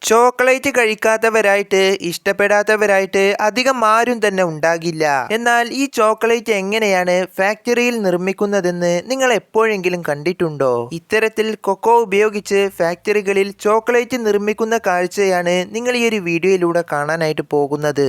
Chocolate കഴിക്കാത്തവരായിട്ട് ഇഷ്ടപ്പെടാത്തവരായിട്ട് അധികം ആരും തന്നെ ഉണ്ടാകില്ല. എന്നാൽ ഈ ചോക്ലേറ്റ് എങ്ങനെയാണ് ഫാക്ടറിയിൽ നിർമ്മിക്കുന്നതെന്ന് നിങ്ങൾ എപ്പോഴെങ്കിലും കണ്ടിട്ടുണ്ടോ? ഇത്തരത്തിൽ കൊക്കോ ഉപയോഗിച്ച് ഫാക്ടറികളിൽ ചോക്ലേറ്റ് നിർമ്മിക്കുന്ന കാഴ്ചയാണ് നിങ്ങൾ ഈ ഒരു വീഡിയോയിലൂടെ കാണാനായിട്ട് പോകുന്നത്.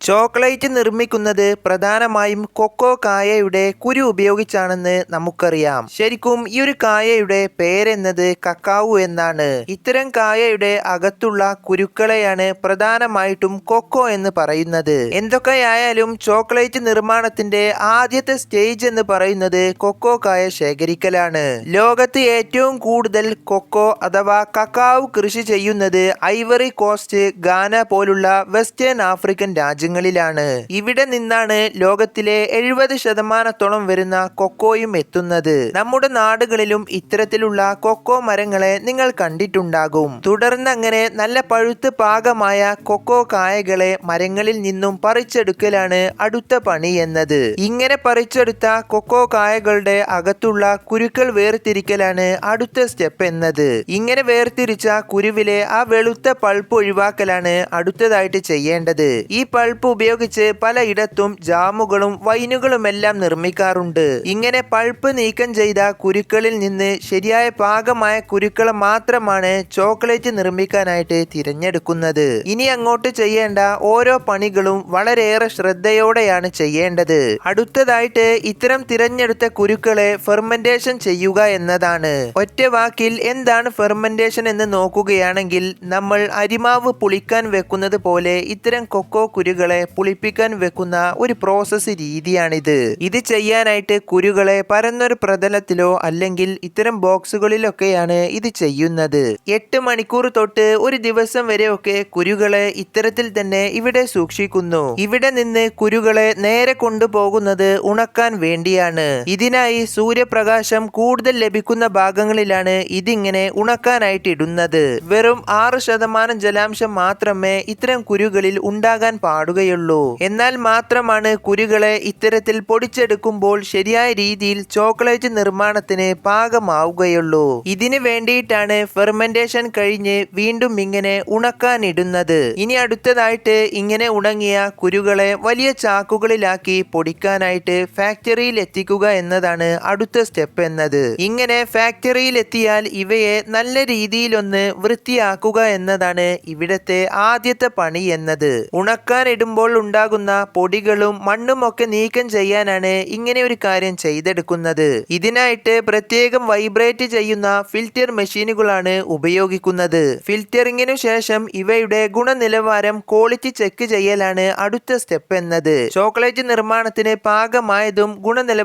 ചോക്ലേറ്റ് നിർമ്മിക്കുന്നത് പ്രധാനമായും കൊക്കോ കായയുടെ കുരു ഉപയോഗിച്ചാണെന്ന് നമുക്കറിയാം. ശരിക്കും ഈ ഒരു കായയുടെ പേരെന്നത് കക്കാവു എന്നാണ്. ഇത്തരം കായയുടെ അകത്തുള്ള കുരുക്കളെയാണ് പ്രധാനമായിട്ടും കൊക്കോ എന്ന് പറയുന്നത്. എന്തൊക്കെയായാലും ചോക്ലേറ്റ് നിർമ്മാണത്തിന്റെ ആദ്യത്തെ സ്റ്റേജ് എന്ന് പറയുന്നത് കൊക്കോ കായ ശേഖരിക്കലാണ്. ലോകത്ത് ഏറ്റവും കൂടുതൽ കൊക്കോ അഥവാ കക്കാവു കൃഷി ചെയ്യുന്നത് ഐവറി കോസ്റ്റ്, ഗാന പോലുള്ള വെസ്റ്റേൺ ആഫ്രിക്കൻ രാജ്യങ്ങൾ ാണ്. ഇവിടെ നിന്നാണ് ലോകത്തിലെ 70% വരുന്ന കൊക്കോയും എത്തുന്നത്. നമ്മുടെ നാടുകളിലും ഇത്തരത്തിലുള്ള കൊക്കോ മരങ്ങളെ നിങ്ങൾ കണ്ടിട്ടുണ്ടാകും. തുടർന്ന് അങ്ങനെ നല്ല പഴുത്ത് പാകമായ കൊക്കോ കായകളെ മരങ്ങളിൽ നിന്നും പറിച്ചെടുക്കലാണ് അടുത്ത പണി എന്നത്. ഇങ്ങനെ പറിച്ചെടുത്ത കൊക്കോ കായകളുടെ അകത്തുള്ള കുരുക്കൾ വേർതിരിക്കലാണ് അടുത്ത സ്റ്റെപ്പ് എന്നത്. ഇങ്ങനെ വേർതിരിച്ച കുരുവിലെ ആ വെളുത്ത പൾപ്പ് ഒഴിവാക്കലാണ് അടുത്തതായിട്ട് ചെയ്യേണ്ടത്. ഈ പൾപ്പ് ഉപയോഗിച്ച് പലയിടത്തും ജാമുകളും വൈനുകളുമെല്ലാം നിർമ്മിക്കാറുണ്ട്. ഇങ്ങനെ പൾപ്പ് നീക്കം ചെയ്ത കുരുക്കളിൽ നിന്ന് ശരിയായ പാകമായ കുരുക്കളെ മാത്രമാണ് ചോക്ലേറ്റ് നിർമ്മിക്കാനായിട്ട് തിരഞ്ഞെടുക്കുന്നത്. ഇനി അങ്ങോട്ട് ചെയ്യേണ്ട ഓരോ പണികളും വളരെയേറെ ശ്രദ്ധയോടെയാണ് ചെയ്യേണ്ടത്. അടുത്തതായിട്ട് ഇത്തരം തിരഞ്ഞെടുത്ത കുരുക്കളെ ഫെർമെന്റേഷൻ ചെയ്യുക എന്നതാണ്. ഒറ്റ വാക്കിൽ എന്താണ് ഫെർമെന്റേഷൻ എന്ന് നോക്കുകയാണെങ്കിൽ നമ്മൾ അരിമാവ് പുളിക്കാൻ വെക്കുന്നത് പോലെ ഇത്തരം കൊക്കോ കുരുകളെ പുളിപ്പിക്കാൻ വെക്കുന്ന ഒരു പ്രോസസ് രീതിയാണിത്. ഇത് ചെയ്യാനായിട്ട് കുരുകളെ പരന്നൊരു പ്രതലത്തിലോ അല്ലെങ്കിൽ ഇത്തരം ബോക്സുകളിലൊക്കെയാണ് ഇത് ചെയ്യുന്നത്. 8 മണിക്കൂർ തൊട്ട് ഒരു ദിവസം വരെയൊക്കെ കുരുകളെ ഇത്തരത്തിൽ തന്നെ ഇവിടെ സൂക്ഷിക്കുന്നു. ഇവിടെ നിന്ന് കുരുകളെ നേരെ കൊണ്ടുപോകുന്നത് ഉണക്കാൻ വേണ്ടിയാണ്. ഇതിനായി സൂര്യപ്രകാശം കൂടുതൽ ലഭിക്കുന്ന ഭാഗങ്ങളിലാണ് ഇതിങ്ങനെ ഉണക്കാനായിട്ട് ഇടുന്നത്. വെറും 6% ജലാംശം മാത്രമേ ഇത്തരം കുരുകളിൽ ഉണ്ടാകാൻ പാടുകയുള്ളൂ. എന്നാൽ മാത്രമാണ് കുരുകളെ ഇത്തരത്തിൽ പൊടിച്ചെടുക്കുമ്പോൾ ശരിയായ രീതിയിൽ ചോക്ലേറ്റ് നിർമ്മാണത്തിന് പാകമാവുകയുള്ളൂ. ഇതിന് വേണ്ടിയിട്ടാണ് ഫെർമെന്റേഷൻ കഴിഞ്ഞ് വീണ്ടും ഇങ്ങനെ ഉണക്കാൻ ഇടുന്നത്. ഇനി അടുത്തതായിട്ട് ഇങ്ങനെ ഉണങ്ങിയ കുരുകളെ വലിയ ചാക്കുകളിലാക്കി പൊടിക്കാനായിട്ട് ഫാക്ടറിയിൽ എത്തിക്കുക എന്നതാണ് അടുത്ത സ്റ്റെപ്പ് എന്നത്. ഇങ്ങനെ ഫാക്ടറിയിൽ എത്തിയാൽ ഇവയെ നല്ല രീതിയിലൊന്ന് വൃത്തിയാക്കുക എന്നതാണ് ഇവിടത്തെ ആദ്യത്തെ പണി എന്നത്. ഉണക്കാൻ ഇടുമ്പോൾ ഉണ്ടാകുന്ന പൊടികളും മണ്ണും ഒക്കെ നീക്കം ചെയ്യാനാണ് ഇങ്ങനെ ഒരു കാര്യം ചെയ്തെടുക്കുന്നത്. ഇതിനായിട്ട് പ്രത്യേകം വൈബ്രേറ്റ് ചെയ്യുന്ന ഫിൽറ്റർ മെഷീനുകളാണ് ഉപയോഗിക്കുന്നത്. ഫിൽറ്ററിങ്ങിനു ശേഷം ഇവയുടെ ഗുണനിലവാരം ക്വാളിറ്റി ചെക്ക് ചെയ്യലാണ് അടുത്ത സ്റ്റെപ്പ് എന്നത്. ചോക്ലേറ്റ് നിർമ്മാണത്തിന് പാകമായതും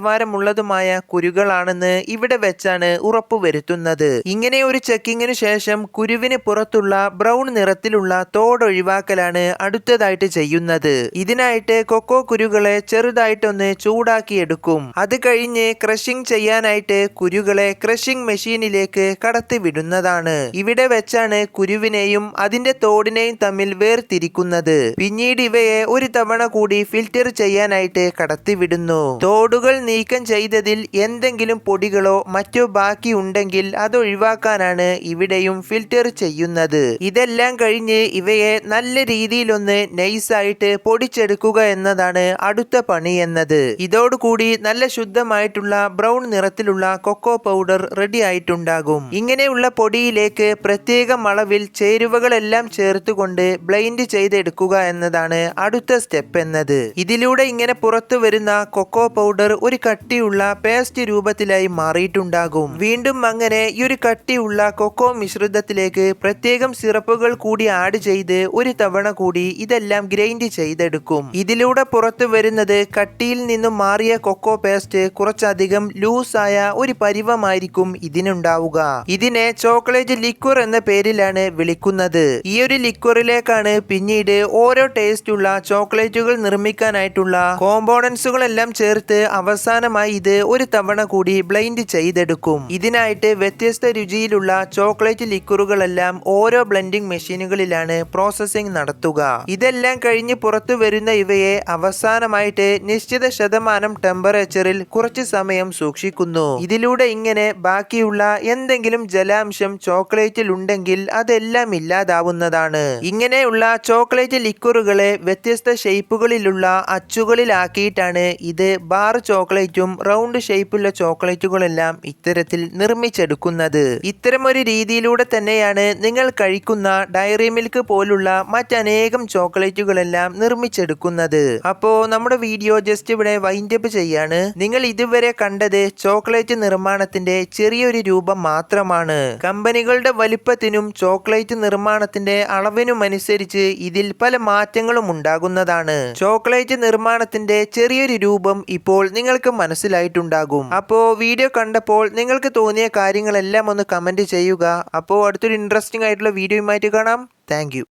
ഗുണനിലവാരമുള്ളതുമായ കുരുകളാണെന്ന് ഇവിടെ വെച്ചാണ് ഉറപ്പുവരുത്തുന്നത്. ഇങ്ങനെ ഒരു ചെക്കിങ്ങിനു ശേഷം കുരുവിന് പുറത്തുള്ള ബ്രൗൺ നിറത്തിലുള്ള തോട് ഒഴിവാക്കലാണ് അടുത്തതായിട്ട് ചെയ്യുന്നത്. ഇതിനായിട്ട് കൊക്കോ കുരുകളെ ചെറുതായിട്ടൊന്ന് ചൂടാക്കി എടുക്കും. അത് കഴിഞ്ഞ് ക്രഷിംഗ് ചെയ്യാനായിട്ട് കുരുകളെ ക്രഷിംഗ് മെഷീനിലേക്ക് കടത്തി വിടുന്നതാണ്. ഇവിടെ വെച്ചാണ് കുരുവിനെയും അതിന്റെ തോടിനെയും തമ്മിൽ വേർതിരിക്കുന്നത്. പിന്നീട് ഇവയെ ഒരു തവണ കൂടി ഫിൽറ്റർ ചെയ്യാനായിട്ട് കടത്തിവിടുന്നു. തോടുകൾ നീക്കം ചെയ്തതിൽ എന്തെങ്കിലും പൊടികളോ മറ്റോ ബാക്കി ഉണ്ടെങ്കിൽ അത് ഒഴിവാക്കാനാണ് ഇവിടെയും ഫിൽറ്റർ ചെയ്യുന്നത്. ഇതെല്ലാം കഴിഞ്ഞ് ഇവയെ നല്ല രീതിയിലൊന്ന് നൈസായിട്ട് പൊടിച്ചെടുക്കുക എന്നതാണ് അടുത്ത പണി എന്നത്. ഇതോടുകൂടി നല്ല ശുദ്ധമായിട്ടുള്ള ബ്രൗൺ നിറത്തിലുള്ള കൊക്കോ പൗഡർ റെഡി ആയിട്ടുണ്ടാകും. ഇങ്ങനെയുള്ള പൊടിയിലേക്ക് പ്രത്യേക അളവിൽ ചേരുവകളെല്ലാം ചേർത്തുകൊണ്ട് ബ്ലെൻഡ് ചെയ്തെടുക്കുക എന്നതാണ് അടുത്ത സ്റ്റെപ്പ് എന്നത്. ഇതിലൂടെ ഇങ്ങനെ പുറത്തു വരുന്ന കൊക്കോ പൗഡർ ഒരു കട്ടിയുള്ള പേസ്റ്റ് രൂപത്തിലായി മാറിയിട്ടുണ്ടാകും. വീണ്ടും അങ്ങനെ ഈ ഒരു കട്ടിയുള്ള കൊക്കോ മിശ്രിതത്തിലേക്ക് പ്രത്യേകം സിറപ്പുകൾ കൂടി ആഡ് ചെയ്ത് ഒരു തവണ കൂടി ഇതെല്ലാം ഗ്രൈൻഡ് ചെയ്തെടുക്കും. ഇതിലൂടെ പുറത്തു വരുന്നത് കട്ടിയിൽ നിന്നും മാറിയ കൊക്കോ പേസ്റ്റ് കുറച്ചധികം ലൂസായ ഒരു പരിവമായിരിക്കും ഇതിനുണ്ടാവുക. ഇതിനെ ചോക്ലേറ്റ് ലിക്വർ എന്ന പേരിലാണ് വിളിക്കുന്നത്. ഈ ഒരു ലിക്വറിലേക്കാണ് പിന്നീട് ഓരോ ടേസ്റ്റുള്ള ചോക്ലേറ്റുകൾ നിർമ്മിക്കാനായിട്ടുള്ള കോമ്പോണൻസുകളെല്ലാം ചേർത്ത് അവസാനമായി ഇത് ഒരു തവണ കൂടി ബ്ലെൻഡ് ചെയ്തെടുക്കും. ഇതിനായിട്ട് വ്യത്യസ്ത രുചിയിലുള്ള ചോക്ലേറ്റ് ലിക്വറുകളെല്ലാം ഓരോ ബ്ലെൻഡിംഗ് മെഷീനുകളിലാണ് പ്രോസസ്സിംഗ് നടത്തുക. ഇതെല്ലാം കഴിഞ്ഞ് കഴിഞ്ഞ് പുറത്തു വരുന്ന ഇവയെ അവസാനമായിട്ട് നിശ്ചിത ശതമാനം ടെമ്പറേച്ചറിൽ കുറച്ച് സമയം സൂക്ഷിക്കുന്നു. ഇതിലൂടെ ഇങ്ങനെ ബാക്കിയുള്ള എന്തെങ്കിലും ജലാംശം ചോക്ലേറ്റിൽ ഉണ്ടെങ്കിൽ അതെല്ലാം ഇല്ലാതാവുന്നതാണ്. ഇങ്ങനെയുള്ള ചോക്ലേറ്റ് ലിക്വറുകളെ വ്യത്യസ്ത ഷേപ്പുകളിലുള്ള അച്ചുകളിലാക്കിയിട്ടാണ് ഇത് ബാർ ചോക്ലേറ്റും റൗണ്ട് ഷേപ്പുള്ള ചോക്ലേറ്റുകളെല്ലാം ഇത്തരത്തിൽ നിർമ്മിച്ചെടുക്കുന്നത്. ഇത്തരമൊരു രീതിയിലൂടെ തന്നെയാണ് നിങ്ങൾ കഴിക്കുന്ന ഡയറി മിൽക്ക് പോലുള്ള മറ്റനേകം ചോക്ലേറ്റുകളെല്ലാം നിർമ്മിച്ചെടുക്കുന്നത്. അപ്പോ നമ്മുടെ വീഡിയോ ജസ്റ്റ് ഇവിടെ വൈൻഡപ്പ് ചെയ്യാണ്. നിങ്ങൾ ഇതുവരെ കണ്ടത് ചോക്ലേറ്റ് നിർമ്മാണത്തിന്റെ ചെറിയൊരു രൂപം മാത്രമാണ്. കമ്പനികളുടെ വലിപ്പത്തിനും ചോക്ലേറ്റ് നിർമ്മാണത്തിന്റെ അളവിനുമനുസരിച്ച് ഇതിൽ പല മാറ്റങ്ങളും ഉണ്ടാകുന്നതാണ്. ചോക്ലേറ്റ് നിർമ്മാണത്തിന്റെ ചെറിയൊരു രൂപം ഇപ്പോൾ നിങ്ങൾക്ക് മനസ്സിലായിട്ടുണ്ടാകും. അപ്പോ വീഡിയോ കണ്ടപ്പോൾ നിങ്ങൾക്ക് തോന്നിയ കാര്യങ്ങളെല്ലാം ഒന്ന് കമന്റ് ചെയ്യുക. അപ്പോൾ അടുത്തൊരു ഇൻട്രസ്റ്റിംഗ് ആയിട്ടുള്ള വീഡിയോയുമായിട്ട് കാണാം. Thank you.